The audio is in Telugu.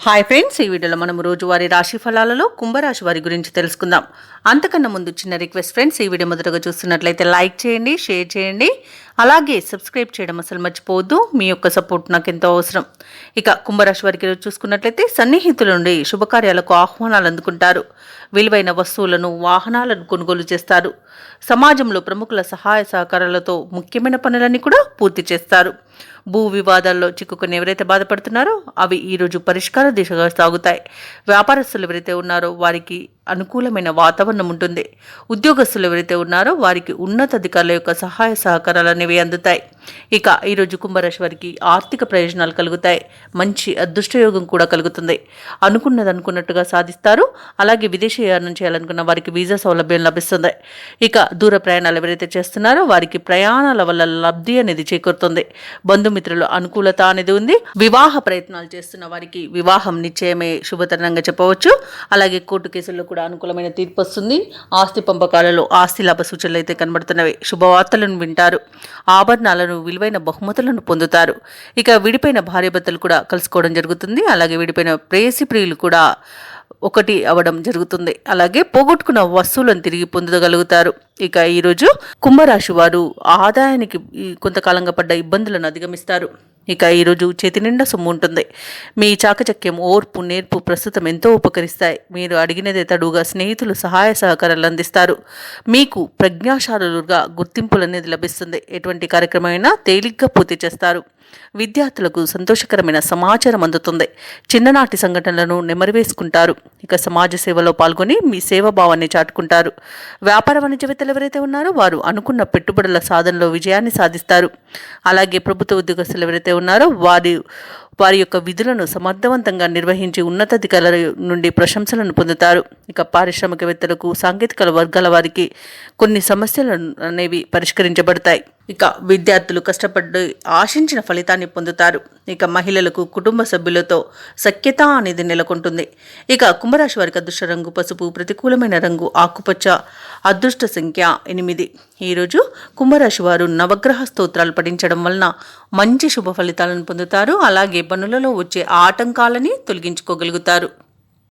హాయ్ ఫ్రెండ్స్, ఈ వీడియోలో మనం రోజువారీ రాశి ఫలాలలో కుంభరాశి వారి గురించి తెలుసుకుందాం. అంతకన్నా ముందు చిన్న రిక్వెస్ట్ ఫ్రెండ్స్, ఈ వీడియో మొదటగా చూస్తున్నట్లయితే లైక్ చేయండి, షేర్ చేయండి, అలాగే సబ్స్క్రైబ్ చేయడం అసలు మర్చిపోవద్దు. మీ యొక్క సపోర్ట్ నాకు ఎంతో అవసరం. ఇక కుంభరాశి వారికి చూసుకున్నట్లయితే సన్నిహితుల నుండి శుభకార్యాలకు ఆహ్వానాలు అందుకుంటారు. విలువైన వస్తువులను, వాహనాలను కొనుగోలు చేస్తారు. సమాజంలో ప్రముఖుల సహాయ సహకారాలతో ముఖ్యమైన పనులన్నీ కూడా పూర్తి చేస్తారు. భూ వివాదాల్లో చిక్కుకుని ఎవరైతే బాధపడుతున్నారో అవి ఈరోజు పరిష్కార దిశగా సాగుతాయి. వ్యాపారస్తులు ఎవరైతే ఉన్నారో వారికి అనుకూలమైన వాతావరణం ఉంటుంది. ఉద్యోగస్తులు ఎవరైతే ఉన్నారో వారికి ఉన్నతాధికారుల యొక్క సహాయ సహకారాలు అనేవి అందుతాయి. ఇక ఈరోజు కుంభరాశి వారికి ఆర్థిక ప్రయోజనాలు కలుగుతాయి. మంచి అదృష్టయోగం కూడా కలుగుతుంది. అనుకున్నది అనుకున్నట్టుగా సాధిస్తారు. అలాగే విదేశీయానం చేయాలనుకున్న వారికి వీసా సౌలభ్యం లభిస్తుంది. ఇక దూర ప్రయాణాలు ఎవరైతే చేస్తున్నారో వారికి ప్రయాణాల వల్ల లబ్ధి అనేది చేకూరుతుంది. బంధుమిత్రుల అనుకూలత అనేది ఉంది. వివాహ ప్రయత్నాలు చేస్తున్న వారికి వివాహం నిశ్చయమే శుభతరంగా చెప్పవచ్చు. అలాగే కోర్టు కేసుల్లో కూడా అనుకూలమైన తీర్పు వస్తుంది. ఆస్తి పంపకాలలో ఆస్తి లాభ సూచనలు అయితే కనబడుతున్నవి. శుభవార్తలను వింటారు. ఆభరణాలను, విలువైన బహుమతులను పొందుతారు. ఇక విడిపోయిన భార్యాభర్తలు కూడా కలుసుకోవడం జరుగుతుంది. అలాగే విడిపోయిన ప్రేయసి ప్రియులు కూడా ఒకటి అవడం జరుగుతుంది. అలాగే పోగొట్టుకున్న వస్తువులను తిరిగి పొందగలుగుతారు. ఇక ఈరోజు కుంభరాశి వారు ఆదాయానికి కొంతకాలంగా పడ్డ ఇబ్బందులను అధిగమిస్తారు. ఇక ఈరోజు చేతి నిండా సొమ్ము ఉంటుంది. మీ చాకచక్యం, ఓర్పు, నేర్పు ప్రస్తుతం ఎంతో ఉపకరిస్తాయి. మీరు అడిగినదే తడుగా స్నేహితులు సహాయ సహకారాలు అందిస్తారు. మీకు ప్రజ్ఞాశాలుగా గుర్తింపులు అనేది లభిస్తుంది. ఎటువంటి కార్యక్రమమైనా తేలిగ్గా పూర్తి చేస్తారు. విద్యార్థులకు సంతోషకరమైన సమాచారం అందుతుంది. చిన్ననాటి సంఘటనలను నెమరివేసుకుంటారు. ఇక సమాజ సేవలో పాల్గొని మీ సేవాభావాన్ని చాటుకుంటారు. వ్యాపార వాణిజ్యవేత్తలు ఎవరైతే ఉన్నారో వారు అనుకున్న పెట్టుబడుల సాధనలో విజయాన్ని సాధిస్తారు. అలాగే ప్రభుత్వ ఉద్యోగస్తులు ఎవరైతే ఉన్నారో వారి యొక్క విధులను సమర్థవంతంగా నిర్వహించి ఉన్నతాధికారుల నుండి ప్రశంసలను పొందుతారు. ఇక పారిశ్రామికవేత్తలకు, సాంకేతిక వర్గాల వారికి కొన్ని సమస్యలు అనేవి పరిష్కరించబడతాయి. ఇక విద్యార్థులు కష్టపడి ఆశించిన ఫలితాన్ని పొందుతారు. ఇక మహిళలకు కుటుంబ సభ్యులతో సఖ్యత అనేది నెలకొంటుంది. ఇక కుంభరాశి వారికి అదృష్ట రంగు పసుపు, ప్రతికూలమైన రంగు ఆకుపచ్చ, అదృష్ట సంఖ్య 8. ఈరోజు కుంభరాశి వారు నవగ్రహ స్తోత్రాలు పఠించడం వలన మంచి శుభ ఫలితాలను పొందుతారు. అలాగే పనులలో వచ్చే ఆటంకాలని తొలగించుకోగలుగుతారు.